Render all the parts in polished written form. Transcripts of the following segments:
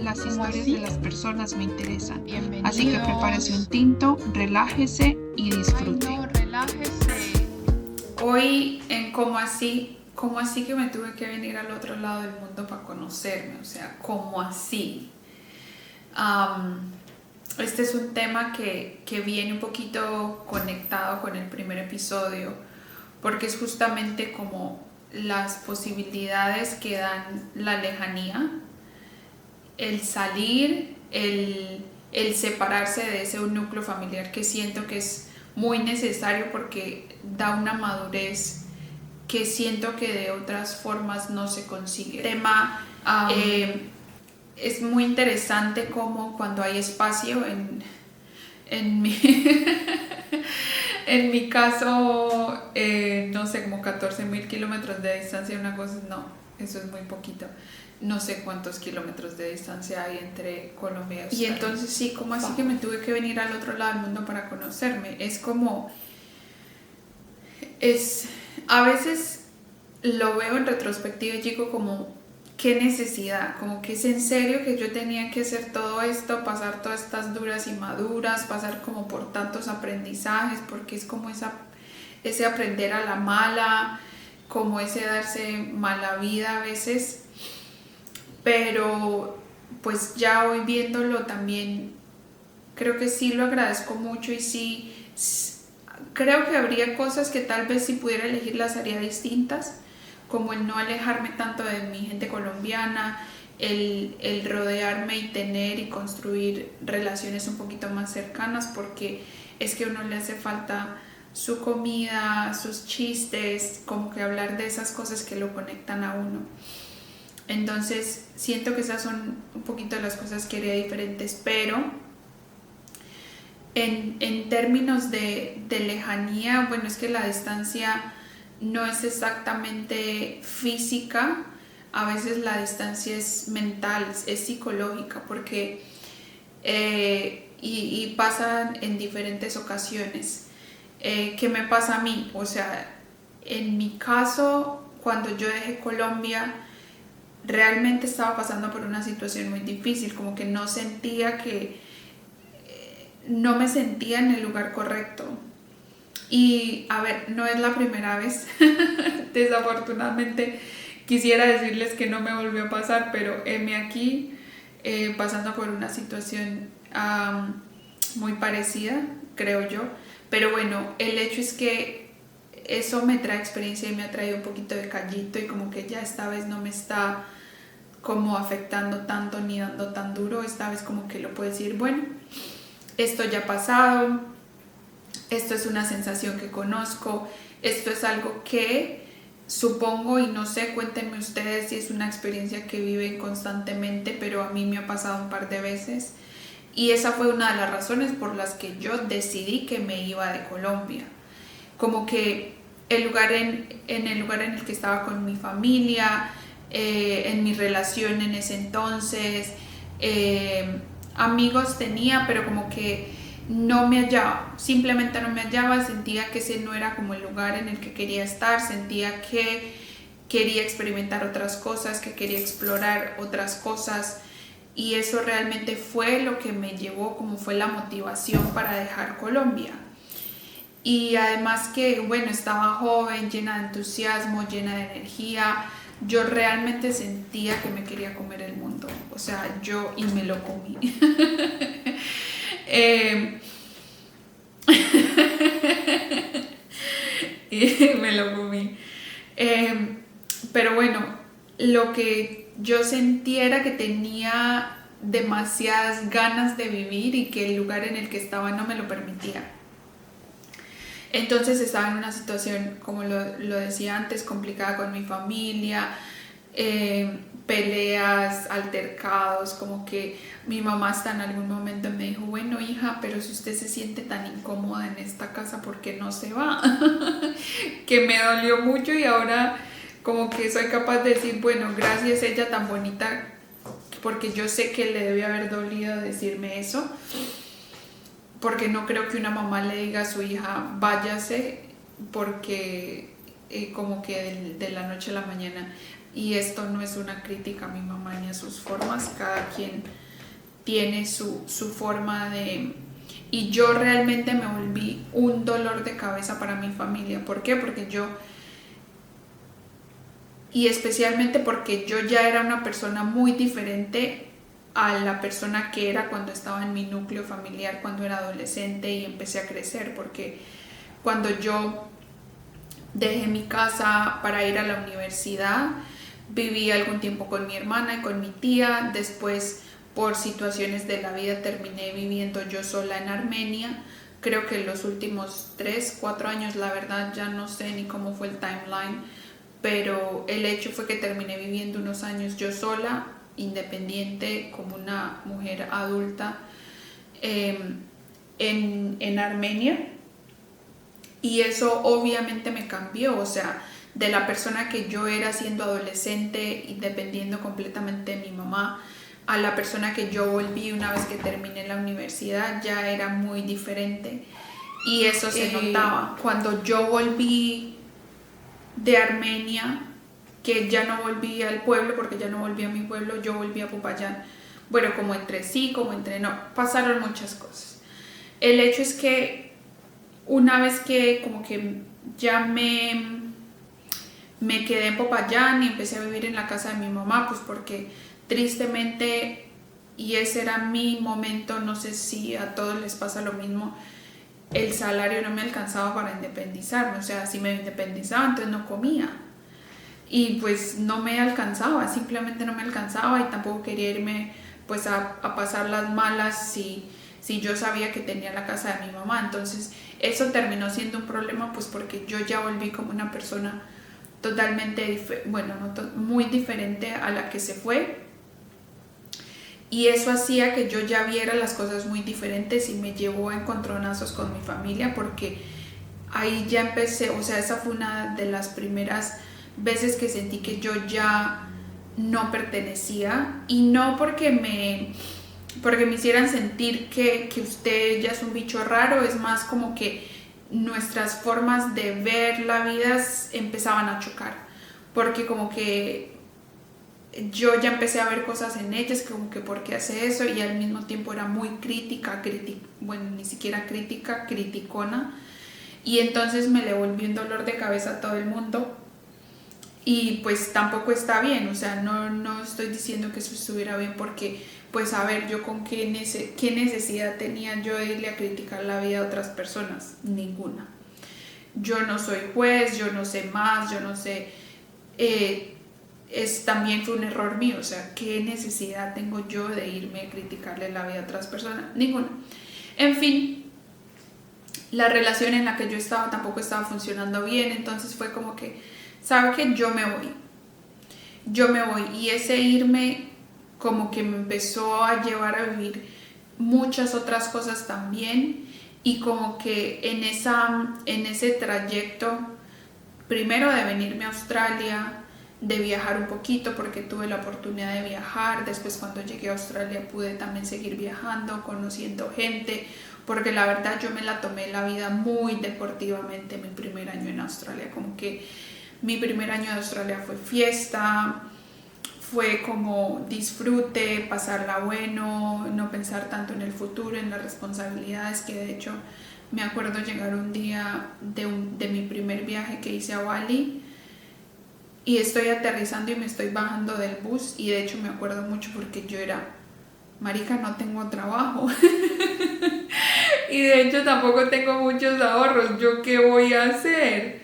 Las ¿Cómo historias así? de las personas me interesan. Bienvenidos. Así que prepárese un tinto, relájese y disfrute. Ay, no, relájese. Hoy en cómo así que me tuve que venir al otro lado del mundo para conocerme, o sea, cómo así. Este es un tema que viene un poquito conectado con el primer episodio, porque es justamente como las posibilidades que dan la lejanía, el salir, el separarse de ese núcleo familiar que siento que es muy necesario porque da una madurez que siento que de otras formas no se consigue. El tema es muy interesante como cuando hay espacio en mi, en mi caso, no sé, como 14.000 kilómetros de distancia, una cosa, no, eso es muy poquito. No sé cuántos kilómetros de distancia hay entre Colombia y Australia. Y entonces sí, como así que me tuve que venir al otro lado del mundo para conocerme. Es como... a veces lo veo en retrospectiva y digo como, qué necesidad, como que es en serio que yo tenía que hacer todo esto, pasar todas estas duras y maduras, pasar como por tantos aprendizajes, porque es como ese aprender a la mala, como ese darse mala vida a veces. Pero pues ya hoy viéndolo también creo que sí lo agradezco mucho y sí creo que habría cosas que tal vez si pudiera elegir las haría distintas, como el no alejarme tanto de mi gente colombiana, el rodearme y tener y construir relaciones un poquito más cercanas, porque es que a uno le hace falta su comida, sus chistes, como que hablar de esas cosas que lo conectan a uno. Entonces siento que esas son un poquito las cosas que haría diferentes, pero en términos de lejanía, bueno, es que la distancia no es exactamente física, a veces la distancia es mental, es psicológica, porque y pasa en diferentes ocasiones. ¿Qué me pasa a mí? O sea, en mi caso, cuando yo dejé Colombia, realmente estaba pasando por una situación muy difícil, como que no sentía que, no me sentía en el lugar correcto. Y a ver, no es la primera vez, desafortunadamente quisiera decirles que no me volvió a pasar, pero heme aquí pasando por una situación muy parecida, creo yo. Pero bueno, el hecho es que eso me trae experiencia y me ha traído un poquito de callito y como que ya esta vez no me está como afectando tanto ni dando tan duro, esta vez como que lo puedo decir, bueno, esto ya ha pasado, esto es una sensación que conozco, esto es algo que supongo y no sé, cuéntenme ustedes si es una experiencia que viven constantemente, pero a mí me ha pasado un par de veces y esa fue una de las razones por las que yo decidí que me iba de Colombia. Como que el lugar en el lugar en el que estaba con mi familia, en mi relación en ese entonces, amigos tenía, pero como que no me hallaba, simplemente no me hallaba, sentía que ese no era como el lugar en el que quería estar, sentía que quería experimentar otras cosas, que quería explorar otras cosas y eso realmente fue lo que me llevó, como fue la motivación para dejar Colombia. Y además que, bueno, estaba joven, llena de entusiasmo, llena de energía, yo realmente sentía que me quería comer el mundo, o sea, y me lo comí. Y me lo comí. Pero bueno, lo que yo sentía era que tenía demasiadas ganas de vivir y que el lugar en el que estaba no me lo permitía. Entonces estaba en una situación, como lo decía antes, complicada con mi familia, peleas, altercados, como que mi mamá hasta en algún momento me dijo, bueno hija, pero si usted se siente tan incómoda en esta casa, ¿por qué no se va? Que me dolió mucho y ahora como que soy capaz de decir, bueno, gracias ella tan bonita, porque yo sé que le debe haber dolido decirme eso, porque no creo que una mamá le diga a su hija, váyase, porque como que de la noche a la mañana. y esto no es una crítica a mi mamá ni a sus formas, cada quien tiene su forma de... Y yo realmente me volví un dolor de cabeza para mi familia. ¿Por qué? Porque yo... Y especialmente porque yo ya era una persona muy diferente a la persona que era cuando estaba en mi núcleo familiar, cuando era adolescente y empecé a crecer. Porque cuando yo dejé mi casa para ir a la universidad, viví algún tiempo con mi hermana y con mi tía. Después, por situaciones de la vida, terminé viviendo yo sola en Armenia. Creo que los últimos 3, 4 años, la verdad ya no sé ni cómo fue el timeline, pero el hecho fue que terminé viviendo unos años yo sola, independiente, como una mujer adulta, en Armenia. Y eso obviamente me cambió, o sea, de la persona que yo era siendo adolescente y dependiendo completamente de mi mamá, a la persona que yo volví una vez que terminé la universidad, ya era muy diferente. Y eso se notaba. Cuando yo volví de Armenia, que ya no volví al pueblo, porque ya no volví a mi pueblo, yo volví a Popayán. Bueno, como entre sí, como entre no, pasaron muchas cosas. El hecho es que una vez que como que ya me quedé en Popayán y empecé a vivir en la casa de mi mamá, pues porque tristemente, y ese era mi momento, no sé si a todos les pasa lo mismo, el salario no me alcanzaba para independizarme, o sea, si me independizaba entonces no comía y pues no me alcanzaba, simplemente no me alcanzaba y tampoco quería irme pues a pasar las malas si yo sabía que tenía la casa de mi mamá. Entonces eso terminó siendo un problema pues porque yo ya volví como una persona totalmente, muy diferente a la que se fue, y eso hacía que yo ya viera las cosas muy diferentes y me llevó a encontronazos con mi familia, porque ahí ya empecé, o sea, esa fue una de las primeras veces que sentí que yo ya no pertenecía, y no porque me hicieran sentir que usted ya es un bicho raro, es más como que nuestras formas de ver la vida empezaban a chocar, porque como que yo ya empecé a ver cosas en ellas como que por qué hace eso, y al mismo tiempo era muy ni siquiera crítica, criticona, y entonces me le volví un dolor de cabeza a todo el mundo. Y pues tampoco está bien, o sea, no estoy diciendo que eso estuviera bien, porque pues a ver, yo con qué necesidad tenía yo de irle a criticar la vida a otras personas, ninguna. Yo no soy juez, yo no sé más, yo no sé, también fue un error mío, o sea, qué necesidad tengo yo de irme a criticarle la vida a otras personas, ninguna. En fin, la relación en la que yo estaba tampoco estaba funcionando bien, entonces fue como que, ¿sabe qué? Yo me voy, y ese irme como que me empezó a llevar a vivir muchas otras cosas también, y como que en ese trayecto, primero de venirme a Australia, de viajar un poquito porque tuve la oportunidad de viajar, después cuando llegué a Australia pude también seguir viajando, conociendo gente, porque la verdad yo me la tomé la vida muy deportivamente mi primer año en Australia, como que mi primer año de Australia fue fiesta, fue como disfrute, pasarla bueno, no pensar tanto en el futuro, en las responsabilidades, que de hecho me acuerdo llegar un día de mi primer viaje que hice a Bali, y estoy aterrizando y me estoy bajando del bus, y de hecho me acuerdo mucho porque yo era, marica, no tengo trabajo y de hecho tampoco tengo muchos ahorros, ¿yo qué voy a hacer?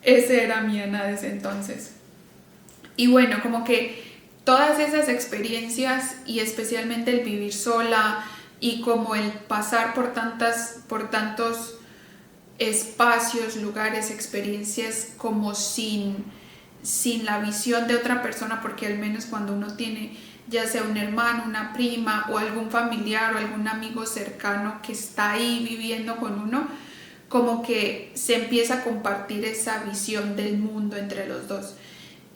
Ese era mi Ana desde entonces. Y bueno, como que todas esas experiencias, y especialmente el vivir sola y como el pasar por tantos espacios, lugares, experiencias como sin la visión de otra persona, porque al menos cuando uno tiene ya sea un hermano, una prima o algún familiar o algún amigo cercano que está ahí viviendo con uno, como que se empieza a compartir esa visión del mundo entre los dos.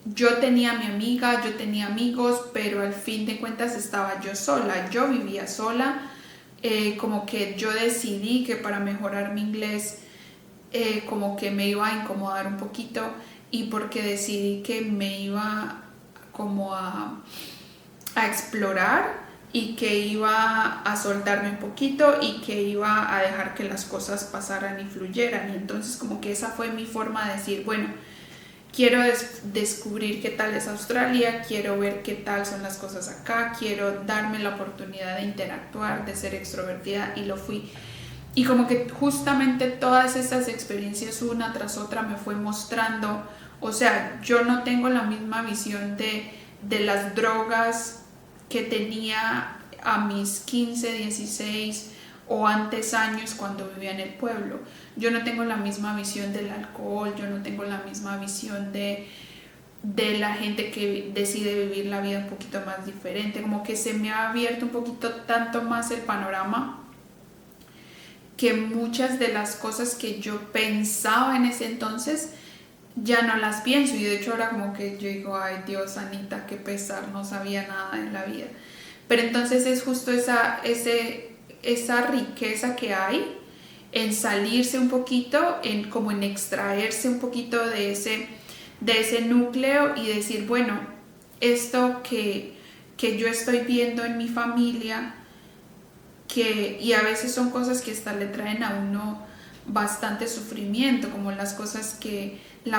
Yo tenía a mi amiga, yo tenía amigos, pero al fin de cuentas estaba yo sola, yo vivía sola, como que yo decidí que para mejorar mi inglés como que me iba a incomodar un poquito y porque decidí que me iba como a explorar y que iba a soltarme un poquito y que iba a dejar que las cosas pasaran y fluyeran. Y entonces como que esa fue mi forma de decir, bueno, quiero descubrir qué tal es Australia, quiero ver qué tal son las cosas acá, quiero darme la oportunidad de interactuar, de ser extrovertida, y lo fui. Y como que justamente todas estas experiencias una tras otra me fue mostrando, o sea, yo no tengo la misma visión de las drogas que tenía a mis 15, 16 o antes años cuando vivía en el pueblo. Yo no tengo la misma visión del alcohol, yo no tengo la misma visión de la gente que decide vivir la vida un poquito más diferente. Como que se me ha abierto un poquito tanto más el panorama, que muchas de las cosas que yo pensaba en ese entonces ya no las pienso, y de hecho ahora como que yo digo, ay Dios, Anita, qué pesar, no sabía nada en la vida. Pero entonces es justo esa riqueza que hay en salirse un poquito, como en extraerse un poquito de ese núcleo y decir, bueno, esto que yo estoy viendo en mi familia, y a veces son cosas que hasta le traen a uno bastante sufrimiento, como la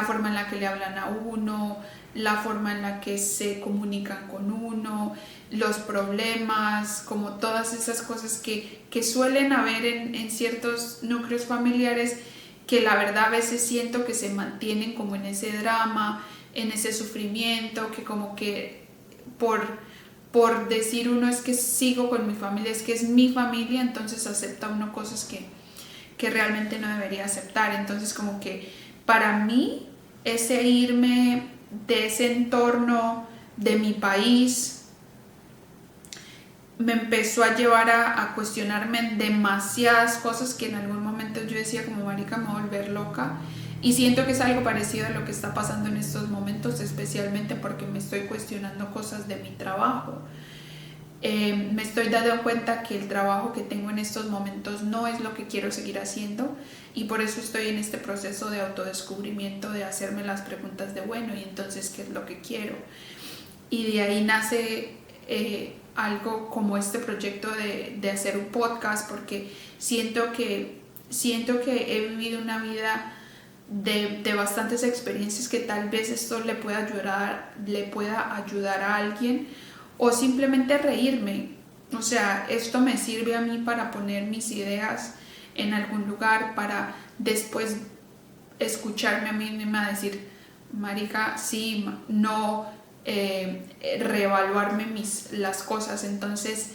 forma en la que le hablan a uno, la forma en la que se comunican con uno, los problemas, como todas esas cosas que suelen haber en ciertos núcleos familiares, que la verdad a veces siento que se mantienen como en ese drama, en ese sufrimiento, que como que por decir uno es que sigo con mi familia, es que es mi familia, entonces acepta uno cosas que realmente no debería aceptar. Entonces como que para mí ese irme de ese entorno de mi país me empezó a llevar a cuestionarme demasiadas cosas que en algún momento yo decía como, marica, me voy a volver loca. Y siento que es algo parecido a lo que está pasando en estos momentos, especialmente porque me estoy cuestionando cosas de mi trabajo. Me estoy dando cuenta que el trabajo que tengo en estos momentos no es lo que quiero seguir haciendo, y por eso estoy en este proceso de autodescubrimiento, de hacerme las preguntas de, bueno, ¿y entonces qué es lo que quiero? Y de ahí nace algo como este proyecto de hacer un podcast, porque siento que he vivido una vida de bastantes experiencias, que tal vez esto le pueda ayudar a alguien, o simplemente reírme. O sea, esto me sirve a mí para poner mis ideas en algún lugar, para después escucharme a mí misma decir, marica, sí, no, reevaluarme las cosas. Entonces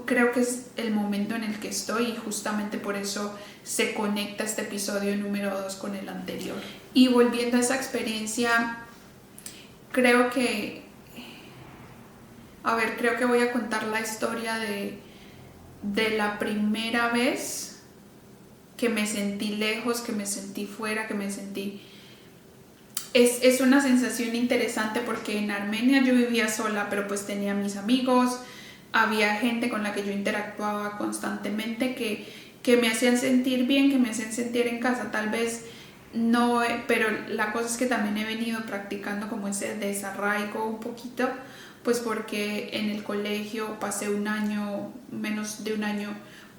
creo que es el momento en el que estoy, y justamente por eso se conecta este episodio número 2 con el anterior. Y volviendo a esa experiencia, creo que voy a contar la historia de la primera vez que me sentí lejos, que me sentí fuera, que me sentí... Es una sensación interesante, porque en Armenia yo vivía sola, pero pues tenía mis amigos, había gente con la que yo interactuaba constantemente, que me hacían sentir bien, que me hacían sentir en casa. Tal vez no, pero la cosa es que también he venido practicando como ese desarraigo un poquito, pues porque en el colegio pasé menos de un año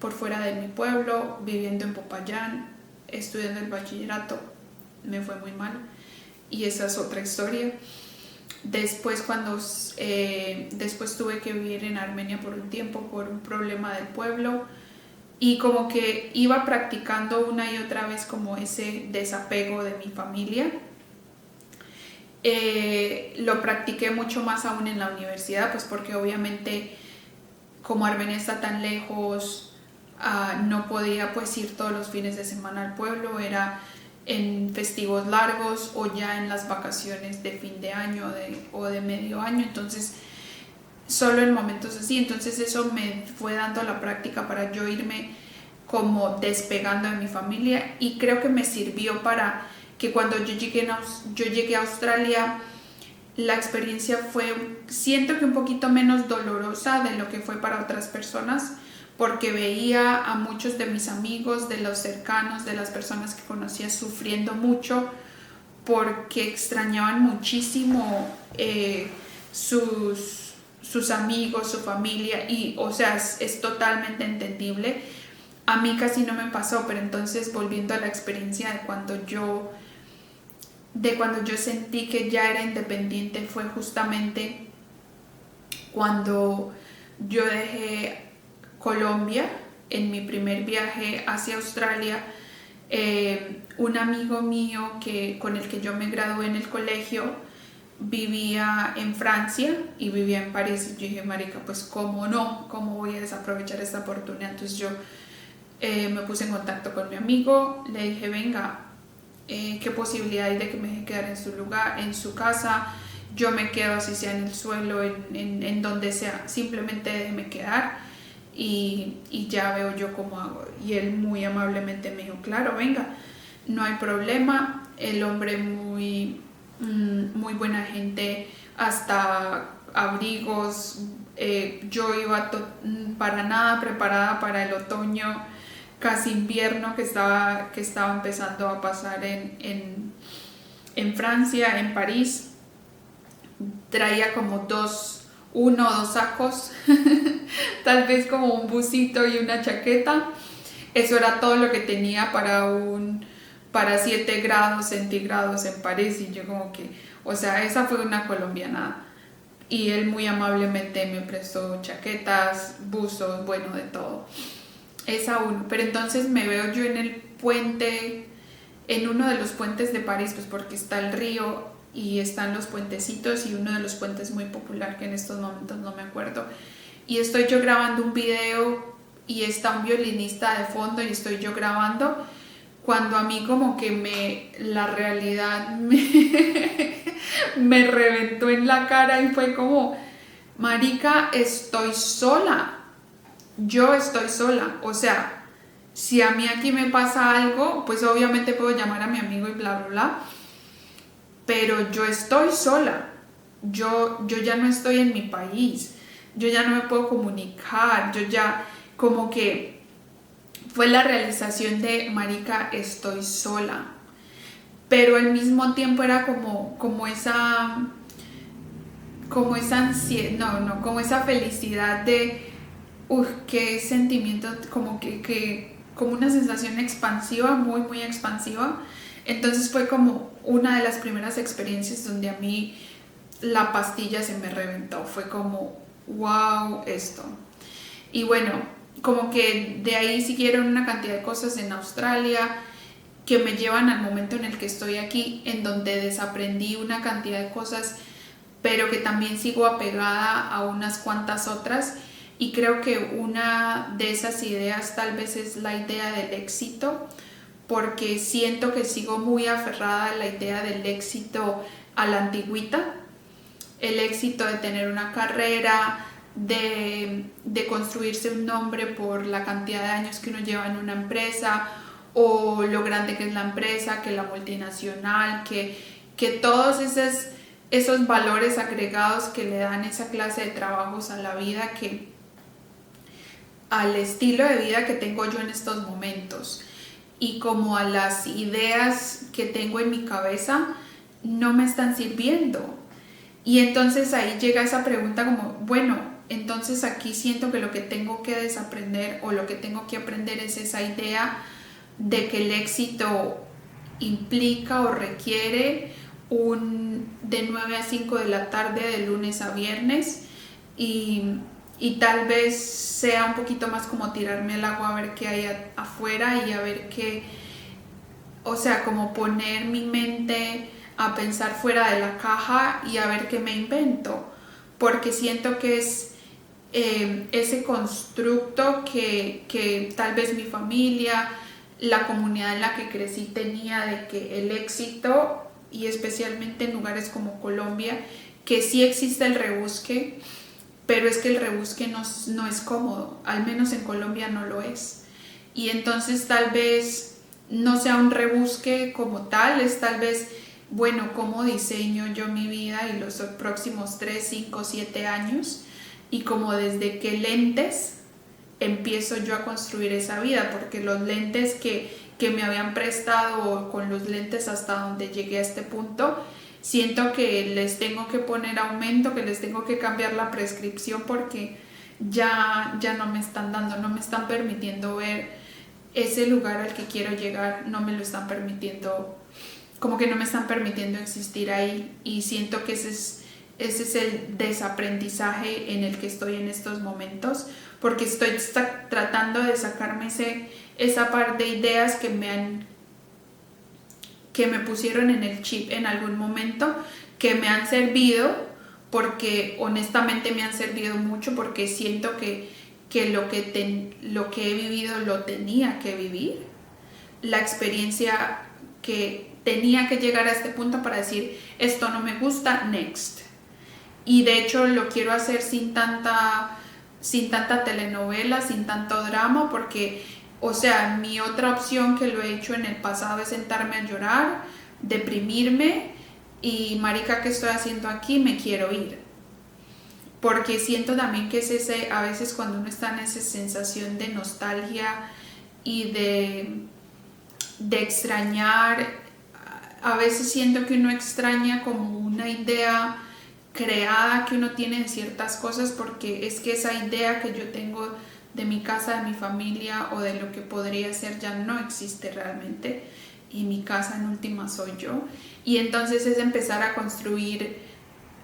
por fuera de mi pueblo, viviendo en Popayán, estudiando el bachillerato. Me fue muy mal, y esa es otra historia. Después después tuve que vivir en Armenia por un tiempo por un problema del pueblo, y como que iba practicando una y otra vez como ese desapego de mi familia. Lo practiqué mucho más aún en la universidad, pues porque obviamente como Armenia está tan lejos, no podía pues ir todos los fines de semana al pueblo, era en festivos largos o ya en las vacaciones de fin de año o de medio año, entonces solo en momentos así. Entonces eso me fue dando la práctica para yo irme como despegando de mi familia, y creo que me sirvió para que cuando yo llegué a Australia, la experiencia siento que un poquito menos dolorosa de lo que fue para otras personas, porque veía a muchos de mis amigos, de los cercanos, de las personas que conocía, sufriendo mucho porque extrañaban muchísimo sus amigos, su familia, y o sea, es totalmente entendible. A mí casi no me pasó, pero entonces volviendo a la experiencia de cuando yo sentí que ya era independiente, fue justamente cuando yo dejé Colombia en mi primer viaje hacia Australia. Un amigo mío con el que yo me gradué en el colegio vivía en Francia y vivía en París, y yo dije, marica, pues cómo no, cómo voy a desaprovechar esta oportunidad. Entonces yo me puse en contacto con mi amigo, le dije, venga, qué posibilidad hay de que me deje quedar en su lugar, en su casa, yo me quedo así sea en el suelo, en donde sea, simplemente déjeme quedar y ya veo yo cómo hago. Y él muy amablemente me dijo, claro, venga, no hay problema. El hombre muy buena gente, hasta abrigos. Yo iba para nada preparada para el otoño, casi invierno que estaba empezando a pasar en Francia, en París. Traía como uno o dos sacos, tal vez como un busito y una chaqueta. Eso era todo lo que tenía para 7 grados centígrados en París. Y yo como que, o sea, esa fue una colombiana. Y él muy amablemente me prestó chaquetas, buzos, bueno, de todo. Esa uno. Pero entonces me veo yo en el puente, en uno de los puentes de París, pues porque está el río y están los puentecitos, y uno de los puentes muy popular que en estos momentos no me acuerdo. Y estoy yo grabando un video y está un violinista de fondo y estoy yo grabando, cuando a mí como que la realidad me reventó en la cara y fue como, marica, estoy sola. Yo estoy sola. O sea, si a mí aquí me pasa algo, pues obviamente puedo llamar a mi amigo y bla, bla, bla. Pero yo estoy sola. Yo ya no estoy en mi país. Yo ya no me puedo comunicar. Yo ya como que fue la realización de, marica, estoy sola. Pero al mismo tiempo era como esa ansiedad, como esa felicidad de, qué sentimiento, como una sensación expansiva, muy, muy expansiva. Entonces fue como una de las primeras experiencias donde a mí la pastilla se me reventó. Fue como, wow, esto. Y bueno, como que de ahí siguieron una cantidad de cosas en Australia que me llevan al momento en el que estoy aquí, en donde desaprendí una cantidad de cosas, pero que también sigo apegada a unas cuantas otras. Y creo que una de esas ideas tal vez es la idea del éxito, porque siento que sigo muy aferrada a la idea del éxito a la antigüita, el éxito de tener una carrera, de construirse un nombre por la cantidad de años que uno lleva en una empresa, o lo grande que es la empresa, que la multinacional, que todos esos valores agregados que le dan esa clase de trabajos a la vida, al estilo de vida que tengo yo en estos momentos, y como a las ideas que tengo en mi cabeza, no me están sirviendo. Y entonces ahí llega esa pregunta como, bueno, entonces aquí siento que lo que tengo que desaprender o lo que tengo que aprender es esa idea de que el éxito implica o requiere de 9 a 5 de la tarde, de lunes a viernes, y tal vez sea un poquito más como tirarme al agua a ver qué hay afuera y a ver qué, o sea, como poner mi mente a pensar fuera de la caja y a ver qué me invento, porque siento que es ese constructo que tal vez mi familia, la comunidad en la que crecí tenía, de que el éxito, y especialmente en lugares como Colombia, que sí existe el rebusque, pero es que el rebusque no es cómodo, al menos en Colombia no lo es. Y entonces tal vez no sea un rebusque como tal, es tal vez, bueno, cómo diseño yo mi vida y los próximos 3, 5, 7 años, y como desde qué lentes empiezo yo a construir esa vida, porque los lentes que que me habían prestado con los lentes hasta donde llegué a este punto. Siento que les tengo que poner aumento, que les tengo que cambiar la prescripción porque ya no me están dando, no me están permitiendo ver ese lugar al que quiero llegar, no me lo están permitiendo, como que no me están permitiendo existir ahí, y siento que ese es el desaprendizaje en el que estoy en estos momentos, porque estoy tratando de sacarme esa parte de ideas que me pusieron en el chip en algún momento, que me han servido, porque honestamente me han servido mucho, porque siento que lo que he vivido lo tenía que vivir, la experiencia que tenía que llegar a este punto para decir esto no me gusta, next. Y de hecho lo quiero hacer sin tanta telenovela, sin tanto drama, porque, o sea, mi otra opción que lo he hecho en el pasado es sentarme a llorar, deprimirme y marica, ¿qué estoy haciendo aquí? Me quiero ir. Porque siento también que es a veces cuando uno está en esa sensación de nostalgia y de extrañar, a veces siento que uno extraña como una idea creada que uno tiene de ciertas cosas, porque es que esa idea que yo tengo de mi casa, de mi familia o de lo que podría ser ya no existe realmente, y mi casa en última soy yo, y entonces es empezar a construir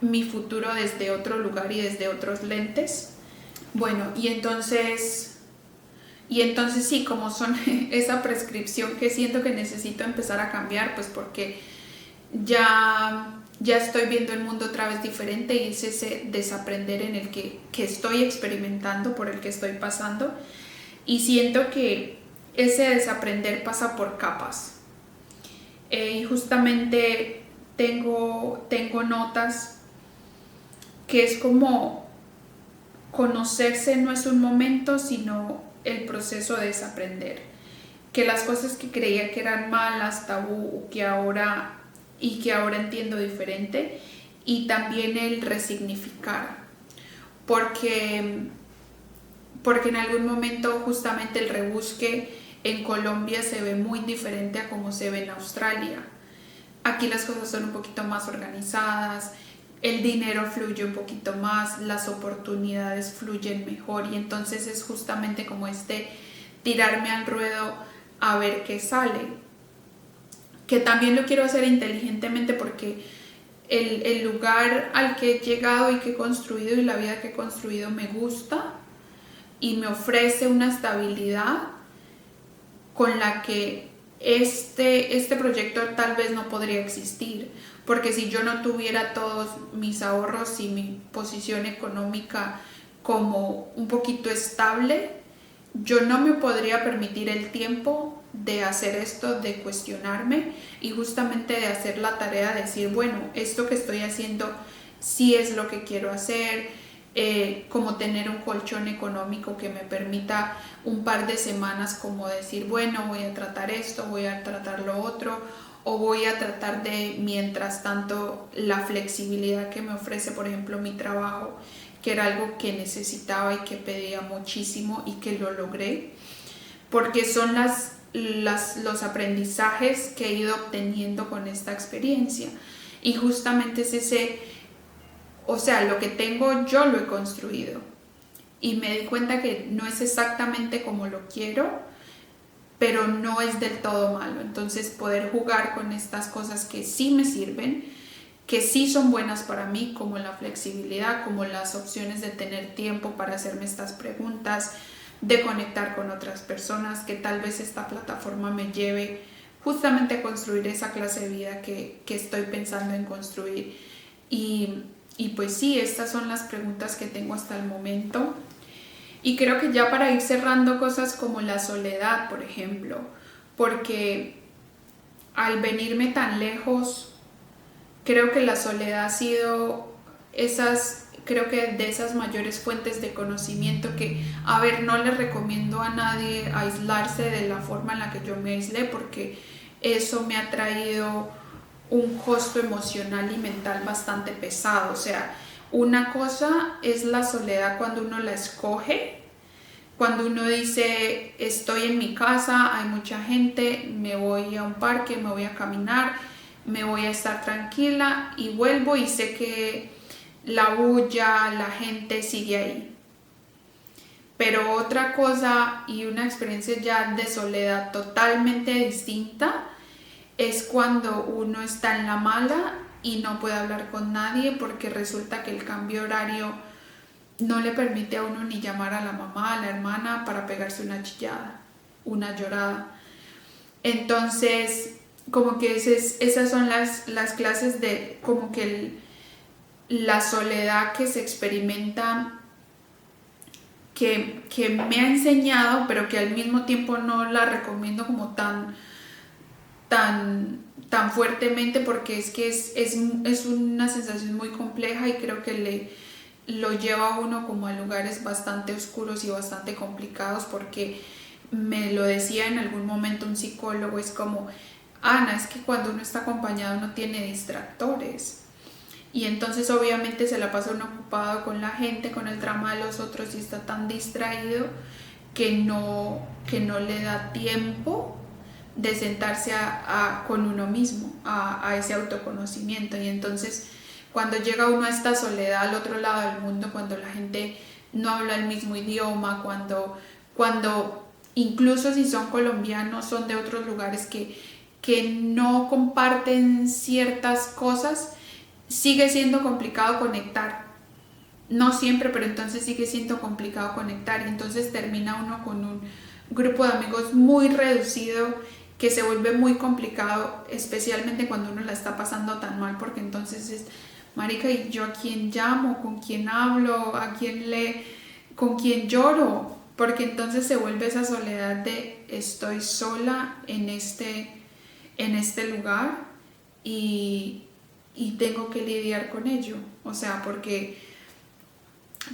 mi futuro desde otro lugar y desde otros lentes. Bueno, y entonces sí, como son esa prescripción que siento que necesito empezar a cambiar, pues porque ya estoy viendo el mundo otra vez diferente, y es ese desaprender en el que estoy experimentando, por el que estoy pasando, y siento que ese desaprender pasa por capas. Y justamente tengo notas que es como conocerse no es un momento, sino el proceso de desaprender. Que las cosas que creía que eran malas, tabú, que ahora entiendo diferente, y también el resignificar. Porque en algún momento justamente el rebusque en Colombia se ve muy diferente a como se ve en Australia. Aquí las cosas son un poquito más organizadas, el dinero fluye un poquito más, las oportunidades fluyen mejor, y entonces es justamente como tirarme al ruedo a ver qué sale. Que también lo quiero hacer inteligentemente, porque el lugar al que he llegado y que he construido y la vida que he construido me gusta y me ofrece una estabilidad con la que este proyecto tal vez no podría existir, porque si yo no tuviera todos mis ahorros y mi posición económica como un poquito estable, yo no me podría permitir el tiempo de hacer esto, de cuestionarme y justamente de hacer la tarea de decir, bueno, esto que estoy haciendo sí es lo que quiero hacer, como tener un colchón económico que me permita un par de semanas como decir, bueno, voy a tratar esto, voy a tratar lo otro, o voy a tratar de, mientras tanto, la flexibilidad que me ofrece, por ejemplo, mi trabajo, que era algo que necesitaba y que pedía muchísimo y que lo logré, porque son los aprendizajes que he ido obteniendo con esta experiencia. Y justamente es o sea, lo que tengo yo lo he construido, y me di cuenta que no es exactamente como lo quiero, pero no es del todo malo. Entonces poder jugar con estas cosas que sí me sirven, que sí son buenas para mí, como la flexibilidad, como las opciones de tener tiempo para hacerme estas preguntas, de conectar con otras personas, que tal vez esta plataforma me lleve justamente a construir esa clase de vida que estoy pensando en construir. Y pues sí, estas son las preguntas que tengo hasta el momento. Y creo que ya para ir cerrando, cosas como la soledad, por ejemplo, porque al venirme tan lejos, creo que la soledad ha sido creo que de esas mayores fuentes de conocimiento que, a ver, no le recomiendo a nadie aislarse de la forma en la que yo me aislé, porque eso me ha traído un costo emocional y mental bastante pesado. O sea, una cosa es la soledad cuando uno la escoge, Cuando uno dice estoy en mi casa, hay mucha gente, me voy a un parque, me voy a caminar, me voy a estar tranquila y vuelvo y sé que la bulla, la gente sigue ahí. Pero otra cosa y una experiencia ya de soledad totalmente distinta es cuando uno está en la mala y no puede hablar con nadie porque resulta que el cambio horario no le permite a uno ni llamar a la mamá, a la hermana para pegarse una chillada, una llorada. Entonces, como que esas son las clases de como que la soledad que se experimenta, que me ha enseñado, pero que al mismo tiempo no la recomiendo como tan fuertemente, porque es que es una sensación muy compleja y creo que lo lleva a uno como a lugares bastante oscuros y bastante complicados, porque me lo decía en algún momento un psicólogo, es como, Ana, es que cuando uno está acompañado no tiene distractores. Y entonces obviamente se la pasa uno ocupado con la gente, con el drama de los otros y está tan distraído que no le da tiempo de sentarse con uno mismo, a ese autoconocimiento. Y entonces cuando llega uno a esta soledad al otro lado del mundo, cuando la gente no habla el mismo idioma, cuando incluso si son colombianos, son de otros lugares que no comparten ciertas cosas, sigue siendo complicado conectar. No siempre, pero entonces sigue siendo complicado conectar y entonces termina uno con un grupo de amigos muy reducido que se vuelve muy complicado, especialmente cuando uno la está pasando tan mal, porque entonces es, marica, ¿y yo a quién llamo? ¿Con quién hablo? ¿Con quién lloro? Porque entonces se vuelve esa soledad de estoy sola en este lugar y tengo que lidiar con ello. O sea,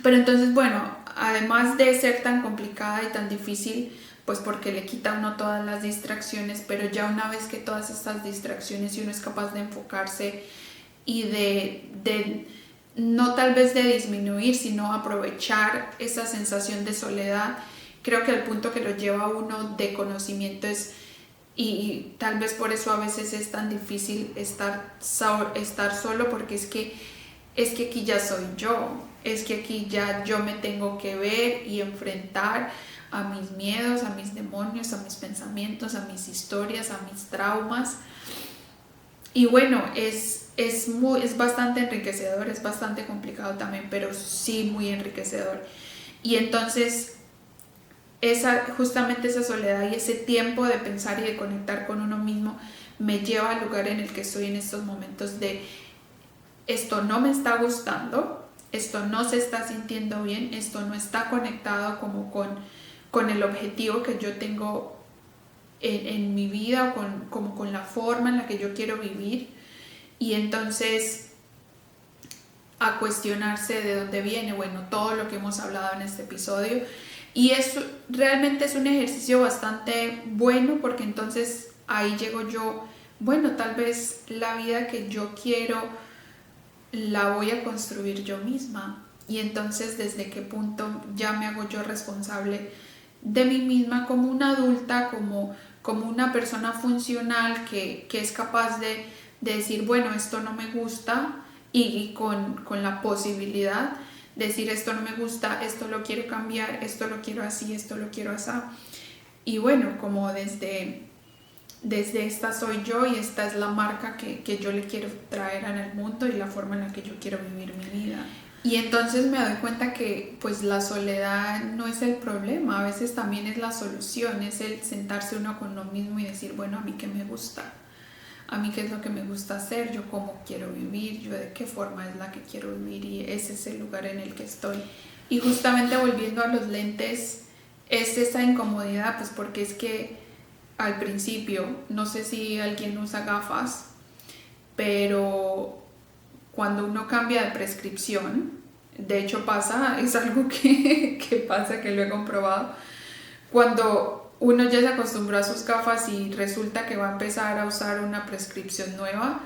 pero entonces, bueno, además de ser tan complicada y tan difícil, pues porque le quita a uno todas las distracciones, pero ya una vez que todas estas distracciones y uno es capaz de enfocarse y de no tal vez de disminuir, sino aprovechar esa sensación de soledad, creo que el punto que lo lleva a uno de conocimiento es, y tal vez por eso a veces es tan difícil estar solo, porque es que aquí ya soy yo, es que aquí ya yo me tengo que ver y enfrentar a mis miedos, a mis demonios, a mis pensamientos, a mis historias, a mis traumas. Y bueno, es bastante enriquecedor, es bastante complicado también, pero sí muy enriquecedor. Y entonces justamente esa soledad y ese tiempo de pensar y de conectar con uno mismo me lleva al lugar en el que estoy en estos momentos de esto no me está gustando, esto no se está sintiendo bien, esto no está conectado como con el objetivo que yo tengo en mi vida, como con la forma en la que yo quiero vivir. Y entonces a cuestionarse de dónde viene, bueno, todo lo que hemos hablado en este episodio. Y realmente es un ejercicio bastante bueno, porque entonces ahí llego yo, bueno, tal vez la vida que yo quiero la voy a construir yo misma. Y entonces desde qué punto ya me hago yo responsable de mí misma como una adulta, como una persona funcional que es capaz de decir, bueno, esto no me gusta, y con la posibilidad de decir, esto no me gusta, esto lo quiero cambiar, esto lo quiero así, esto lo quiero así. Y bueno, como desde esta soy yo y esta es la marca que yo le quiero traer en el mundo y la forma en la que yo quiero vivir mi vida. Y entonces me doy cuenta que pues la soledad no es el problema, a veces también es la solución, es el sentarse uno con uno mismo y decir, bueno, a mí qué me gusta, a mí qué es lo que me gusta hacer, yo cómo quiero vivir, yo de qué forma es la que quiero vivir, y ese es el lugar en el que estoy. Y justamente volviendo a los lentes, es esa incomodidad, pues porque es que al principio, no sé si alguien usa gafas, pero cuando uno cambia de prescripción, de hecho pasa, es algo que pasa, que lo he comprobado, cuando uno ya se acostumbró a sus gafas y resulta que va a empezar a usar una prescripción nueva,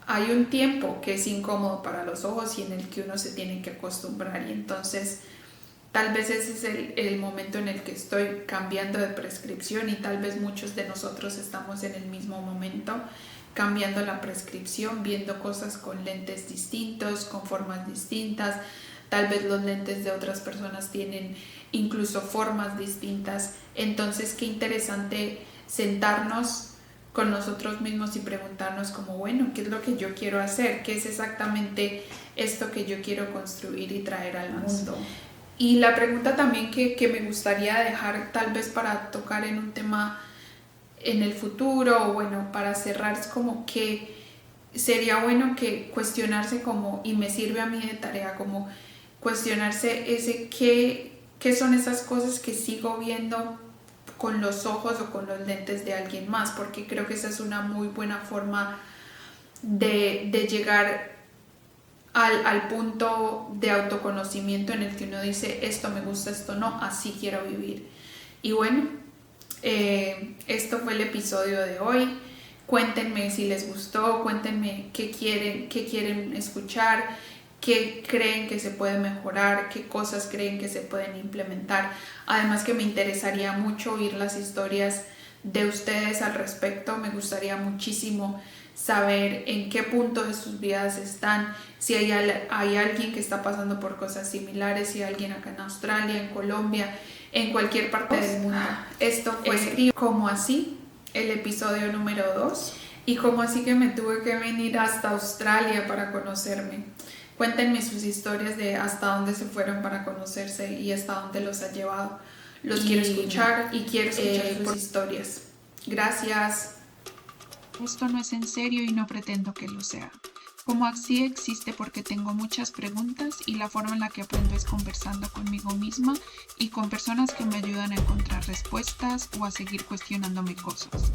hay un tiempo que es incómodo para los ojos y en el que uno se tiene que acostumbrar, y entonces Tal vez ese es el momento en el que estoy cambiando de prescripción y tal vez muchos de nosotros estamos en el mismo momento cambiando la prescripción, viendo cosas con lentes distintos, con formas distintas. Tal vez los lentes de otras personas tienen incluso formas distintas. Entonces, qué interesante sentarnos con nosotros mismos y preguntarnos como, bueno, ¿qué es lo que yo quiero hacer? ¿Qué es exactamente esto que yo quiero construir y traer al mundo? Y la pregunta también que me gustaría dejar tal vez para tocar en un tema en el futuro, o bueno, para cerrar, es como que sería bueno que cuestionarse como, y me sirve a mí de tarea, como cuestionarse ese qué son esas cosas que sigo viendo con los ojos o con los lentes de alguien más, porque creo que esa es una muy buena forma de llegar al punto de autoconocimiento en el que uno dice esto me gusta, esto no, así quiero vivir. Y bueno, esto fue el episodio de hoy. Cuéntenme si les gustó, cuéntenme qué quieren escuchar, qué creen que se puede mejorar, qué cosas creen que se pueden implementar. Además que me interesaría mucho oír las historias de ustedes al respecto. Me gustaría muchísimo saber en qué punto de sus vidas están, si hay alguien que está pasando por cosas similares, si hay alguien acá en Australia, en Colombia, en cualquier parte del mundo. Esto fue Como Así, el episodio número 2, y como así que me tuve que venir hasta Australia para conocerme. Cuéntenme sus historias de hasta dónde se fueron para conocerse y hasta dónde los ha llevado. Quiero escuchar y quiero escuchar sus historias. Gracias. Esto no es en serio y no pretendo que lo sea. Como Así existe porque tengo muchas preguntas y la forma en la que aprendo es conversando conmigo misma y con personas que me ayudan a encontrar respuestas o a seguir cuestionándome cosas.